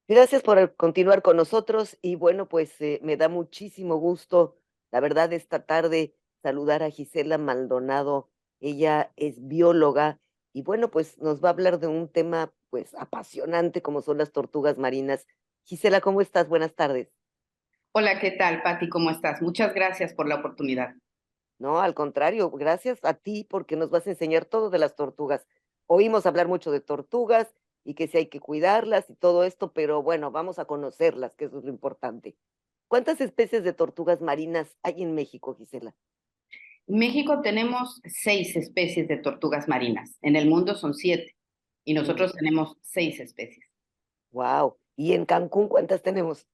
Gracias por continuar con nosotros y bueno, pues me da muchísimo gusto, la verdad, esta tarde saludar a Gisela Maldonado. Ella es bióloga y bueno, pues nos va a hablar de un tema pues apasionante como son las tortugas marinas. Gisela, ¿cómo estás? Buenas tardes. Hola, ¿qué tal, Pati? ¿Cómo estás? Muchas gracias por la oportunidad. No, al contrario, gracias a ti porque nos vas a enseñar todo de las tortugas. Oímos hablar mucho de tortugas y que si hay que cuidarlas y todo esto, pero bueno, vamos a conocerlas, que eso es lo importante. ¿Cuántas especies de tortugas marinas hay en México, Gisela? En México tenemos 6 especies de tortugas marinas. En el mundo son 7 y nosotros tenemos 6 especies. Wow. ¿Y en Cancún cuántas tenemos?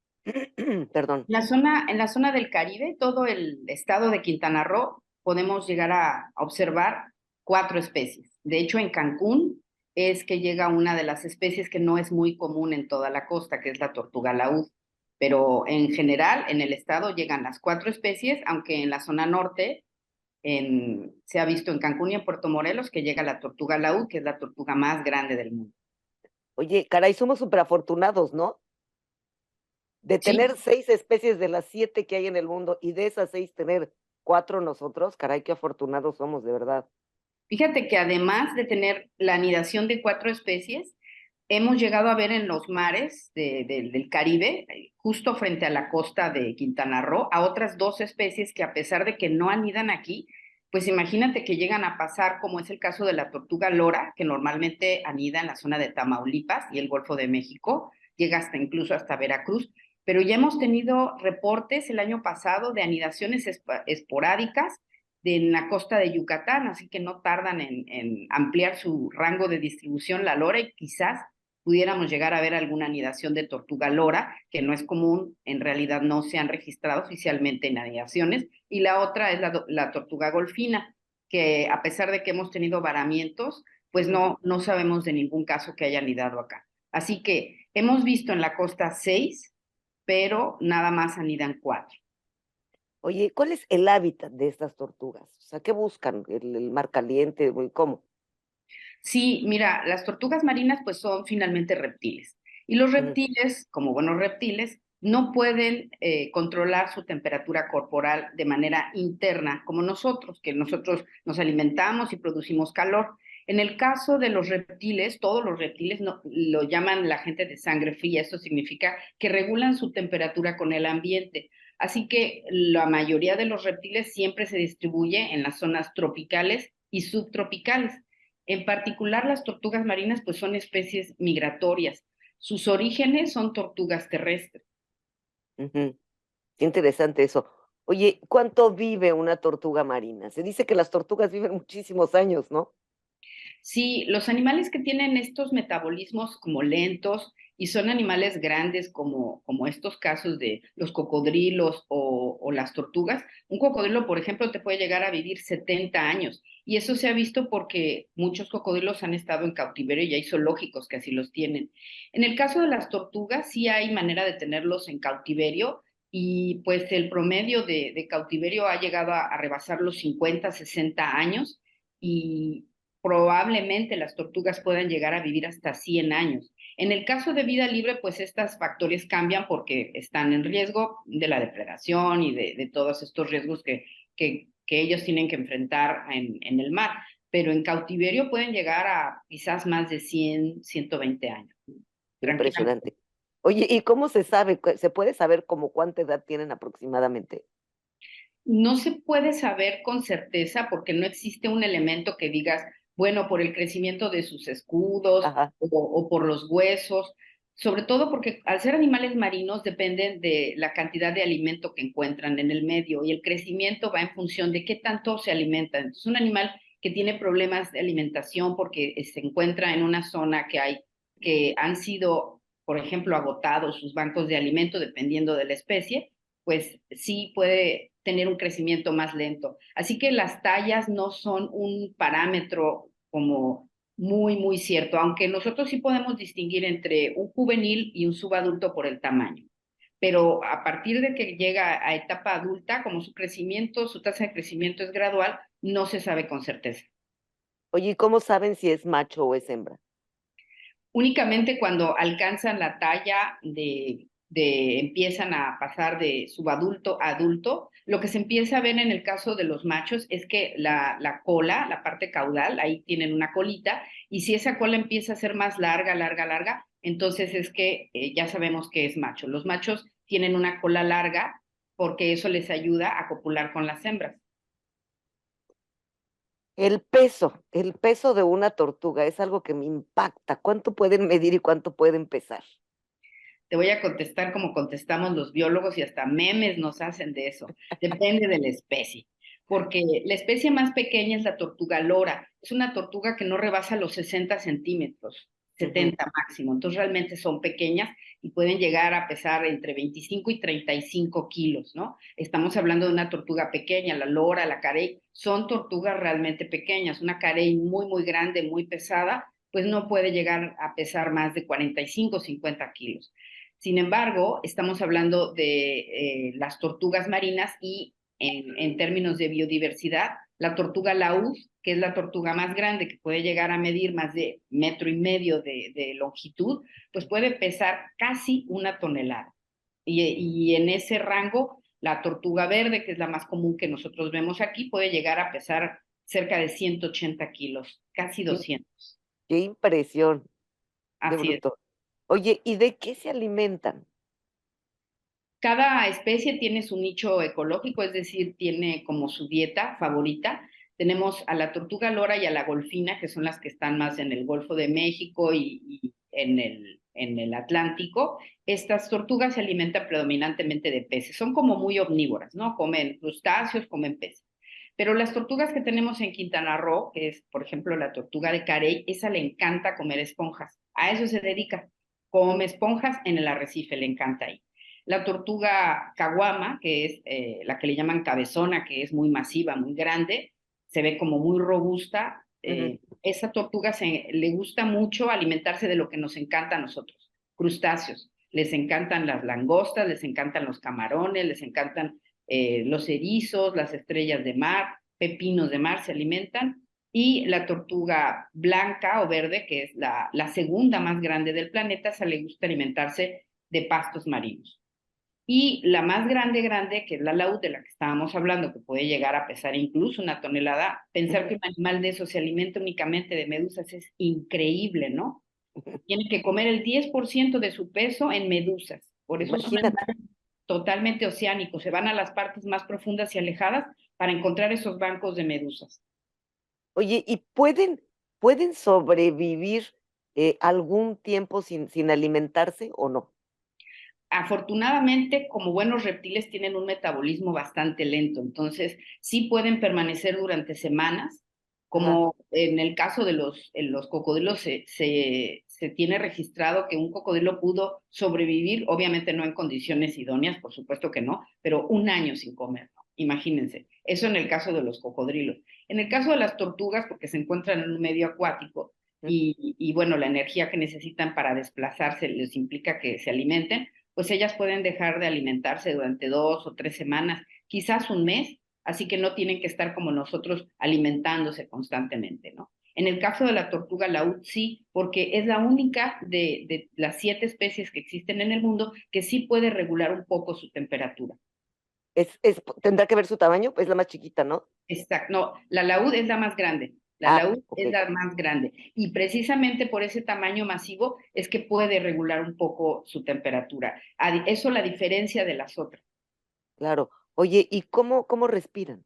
Perdón. En la zona del Caribe, todo el estado de Quintana Roo, podemos llegar a observar 4 especies. De hecho, en Cancún es que llega una de las especies que no es muy común en toda la costa, que es la tortuga laúd. Pero en general, en el estado llegan las 4 especies, aunque en la zona norte se ha visto en Cancún y en Puerto Morelos que llega la tortuga laúd, que es la tortuga más grande del mundo. Oye, caray, somos súper afortunados, ¿no? De Sí, tener 6 especies de las 7 que hay en el mundo y de esas 6 tener 4 nosotros, caray, qué afortunados somos, de verdad. fíjate que además de tener la anidación de 4 especies, hemos llegado a ver en los mares del Caribe, justo frente a la costa de Quintana Roo, a otras 2 especies que a pesar de que no anidan aquí, pues imagínate que llegan a pasar, como es el caso de la tortuga lora, que normalmente anida en la zona de Tamaulipas y el Golfo de México, llega hasta incluso hasta Veracruz, pero ya hemos tenido reportes el año pasado de anidaciones esporádicas en la costa de Yucatán, así que no tardan en ampliar su rango de distribución la lora y quizás pudiéramos llegar a ver alguna anidación de tortuga lora, que no es común, en realidad no se han registrado oficialmente en anidaciones, y la otra es la tortuga golfina, que a pesar de que hemos tenido varamientos, pues no sabemos de ningún caso que haya anidado acá. Así que hemos visto en la costa 6, pero nada más anidan 4. Oye, ¿cuál es el hábitat de estas tortugas? O sea, ¿qué buscan? ¿El mar caliente? ¿O cómo? Sí, mira, las tortugas marinas pues son finalmente reptiles. Y los Ujú, reptiles, como buenos reptiles, no pueden controlar su temperatura corporal de manera interna, como nosotros, que nosotros nos alimentamos y producimos calor. En el caso de los reptiles, todos los reptiles lo llaman la gente de sangre fría. Esto significa que regulan su temperatura con el ambiente. Así que la mayoría de los reptiles siempre se distribuye en las zonas tropicales y subtropicales. En particular, las tortugas marinas pues son especies migratorias. Sus orígenes son tortugas terrestres. ujú. Qué interesante eso. Oye, ¿cuánto vive una tortuga marina? Se dice que las tortugas viven muchísimos años, ¿no? Sí, los animales que tienen estos metabolismos como lentos y son animales grandes como estos casos de los cocodrilos o las tortugas, un cocodrilo, por ejemplo, te puede llegar a vivir 70 años. Y eso se ha visto porque muchos cocodrilos han estado en cautiverio y hay zoológicos que así los tienen. En el caso de las tortugas, sí hay manera de tenerlos en cautiverio y pues el promedio de cautiverio ha llegado a rebasar los 50, 60 años. Y probablemente las tortugas puedan llegar a vivir hasta 100 años. En el caso de vida libre, pues estos factores cambian porque están en riesgo de la depredación y de todos estos riesgos que ellos tienen que enfrentar en el mar. Pero en cautiverio pueden llegar a quizás más de 100, 120 años, tranquilamente. Impresionante. Oye, ¿y cómo se sabe? ¿Se puede saber como cuánta edad tienen aproximadamente? No se puede saber con certeza porque no existe un elemento que digas, bueno, por el crecimiento de sus escudos Ajá. o por los huesos, sobre todo porque al ser animales marinos dependen de la cantidad de alimento que encuentran en el medio y el crecimiento va en función de qué tanto se alimentan. Entonces, un animal que tiene problemas de alimentación porque se encuentra en una zona que han sido, por ejemplo, agotados sus bancos de alimento dependiendo de la especie, pues sí puede tener un crecimiento más lento. Así que las tallas no son un parámetro como muy cierto, aunque nosotros sí podemos distinguir entre un juvenil y un subadulto por el tamaño. Pero a partir de que llega a etapa adulta, como su crecimiento, su tasa de crecimiento es gradual, no se sabe con certeza. Oye, ¿y cómo saben si es macho o es hembra? Únicamente cuando alcanzan la talla empiezan a pasar de subadulto a adulto, lo que se empieza a ver en el caso de los machos es que la cola, la parte caudal, ahí tienen una colita, y si esa cola empieza a ser más larga, larga, larga, entonces es que ya sabemos que es macho. Los machos tienen una cola larga porque eso les ayuda a copular con las hembras. El peso de una tortuga es algo que me impacta. ¿Cuánto pueden medir y cuánto pueden pesar? Te voy a contestar como contestamos los biólogos y hasta memes nos hacen de eso. Depende de la especie, porque la especie más pequeña es la tortuga lora. Es una tortuga que no rebasa los 60 centímetros, Ujú. 70 máximo. Entonces realmente son pequeñas y pueden llegar a pesar entre 25 y 35 kilos, ¿no? Estamos hablando de una tortuga pequeña, la lora, la carey, son tortugas realmente pequeñas. Una carey muy, muy grande, muy pesada, pues no puede llegar a pesar más de 45 o 50 kilos. Sin embargo, estamos hablando de las tortugas marinas y en términos de biodiversidad, la tortuga laúd, que es la tortuga más grande, que puede llegar a medir más de 1,5 metros de longitud, pues puede pesar casi 1 tonelada. Y en ese rango, la tortuga verde, que es la más común que nosotros vemos aquí, puede llegar a pesar cerca de 180 kilos, casi Qué, 200. qué impresión, qué Así es. bruto. Oye, ¿y de qué se alimentan? Cada especie tiene su nicho ecológico, es decir, tiene como su dieta favorita. Tenemos a la tortuga lora y a la golfina, que son las que están más en el Golfo de México y en el Atlántico. Estas tortugas se alimentan predominantemente de peces, son como muy omnívoras, ¿no? Comen crustáceos, comen peces. Pero las tortugas que tenemos en Quintana Roo, que es, por ejemplo, la tortuga de Carey, esa le encanta comer esponjas. A eso se dedica. Come esponjas en el arrecife, le encanta ahí. La tortuga caguama, que es la que le llaman cabezona, que es muy masiva, muy grande, se ve como muy robusta. Ujú. Esa tortuga le gusta mucho alimentarse de lo que nos encanta a nosotros, crustáceos. Les encantan las langostas, les encantan los camarones, les encantan los erizos, las estrellas de mar, pepinos de mar se alimentan. Y la tortuga blanca o verde, que es la segunda más grande del planeta, se le gusta alimentarse de pastos marinos. Y la más grande, grande, que es la laúd de la que estábamos hablando, que puede llegar a pesar incluso 1 tonelada, pensar Ujú. que un animal de eso se alimenta únicamente de medusas es increíble, ¿no? Tiene que comer el 10% de su peso en medusas. Por eso son Imagínate. animales totalmente oceánicos. Se van a las partes más profundas y alejadas para encontrar esos bancos de medusas. Oye, ¿y pueden sobrevivir algún tiempo sin alimentarse o no? Afortunadamente, como buenos reptiles, tienen un metabolismo bastante lento, entonces sí pueden permanecer durante semanas, Ajá. como en el caso de los cocodrilos se tiene registrado que un cocodrilo pudo sobrevivir, obviamente no en condiciones idóneas, por supuesto que no, pero 1 año sin comer, ¿no? Imagínense, eso en el caso de los cocodrilos. En el caso de las tortugas, porque se encuentran en un medio acuático y bueno, la energía que necesitan para desplazarse les implica que se alimenten, pues ellas pueden dejar de alimentarse durante 2 o 3 semanas, quizás un mes, así que no tienen que estar como nosotros alimentándose constantemente, ¿no? En el caso de la tortuga laúd, sí, porque es la única de las 7 especies que existen en el mundo que sí puede regular un poco su temperatura. ¿Tendrá que ver su tamaño? Es la más chiquita, ¿no? Exacto, no, la laúd es la más grande. La Ah, laúd ok, es la más grande y precisamente por ese tamaño masivo es que puede regular un poco su temperatura. Eso la diferencia de las otras. claro. Oye, ¿y cómo respiran?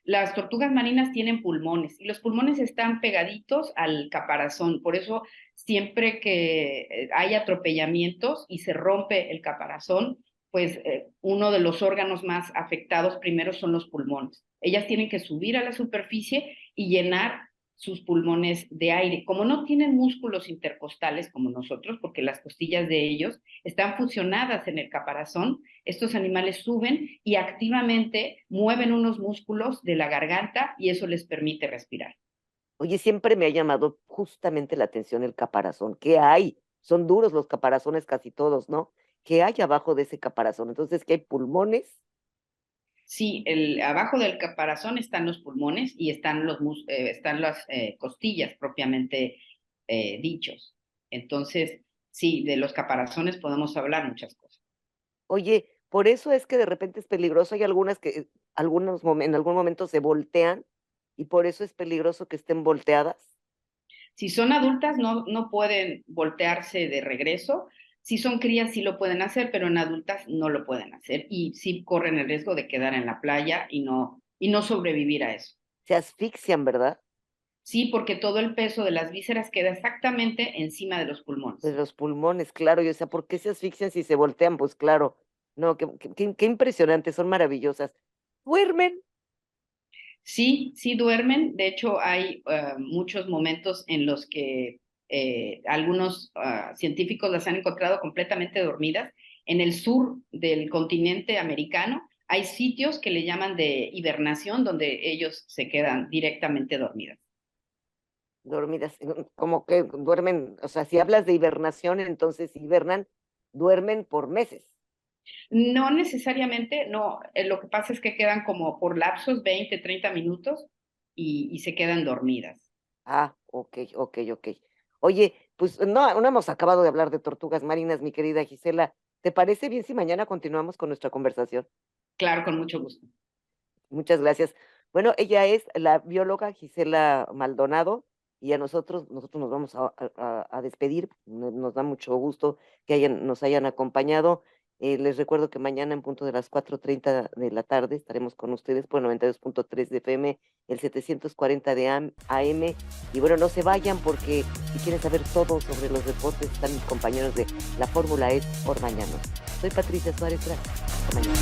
Las tortugas marinas tienen pulmones y los pulmones están pegaditos al caparazón. Por eso, siempre que hay atropellamientos y se rompe el caparazón, pues uno de los órganos más afectados primero son los pulmones. Ellas tienen que subir a la superficie y llenar sus pulmones de aire. Como no tienen músculos intercostales como nosotros, porque las costillas de ellos están fusionadas en el caparazón, estos animales suben y activamente mueven unos músculos de la garganta y eso les permite respirar. Oye, siempre me ha llamado justamente la atención el caparazón. ¿Qué hay? Son duros los caparazones casi todos, ¿no? ¿Qué hay abajo de ese caparazón? Entonces, ¿qué hay pulmones? Sí, abajo del caparazón están los pulmones y están las costillas propiamente dichos. Entonces, sí, de los caparazones podemos hablar muchas cosas. Oye, por eso es que de repente es peligroso. Hay algunas que en algún momento se voltean y por eso es peligroso que estén volteadas. Si son adultas, no pueden voltearse de regreso. Si son crías, sí lo pueden hacer, pero en adultas no lo pueden hacer y sí corren el riesgo de quedar en la playa y no sobrevivir a eso. Se asfixian, ¿verdad? Sí, porque todo el peso de las vísceras queda exactamente encima de los De pulmones. los pulmones, claro. Y o sea, ¿por qué se asfixian si se voltean? Pues claro. No, qué impresionante, son maravillosas. ¿Duermen? Sí, sí duermen. De hecho, hay muchos momentos en los que algunos científicos las han encontrado completamente dormidas. En el sur del continente americano hay sitios que le llaman de hibernación, donde ellos se quedan directamente dormidas. Dormidas, como que duermen, o sea, si hablas de hibernación, entonces hibernan, duermen por meses. No necesariamente, no, lo que pasa es que quedan como por lapsos 20, 30 minutos y se quedan dormidas. Ah, ok, ok, ok. Oye, pues no hemos acabado de hablar de tortugas marinas, mi querida Gisela. ¿Te parece bien si mañana continuamos con nuestra conversación? Claro, con mucho gusto. Muchas gracias. Bueno, ella es la bióloga Gisela Maldonado y nosotros nos vamos a despedir. Nos da mucho gusto que nos hayan acompañado. Les recuerdo que mañana en punto de las 4:30 de la tarde estaremos con ustedes por 92.3 de FM, el 740 de AM. Y bueno, no se vayan porque si quieren saber todo sobre los deportes están mis compañeros de la Fórmula E por mañana. Soy Patricia Suárez, gracias. Hasta mañana.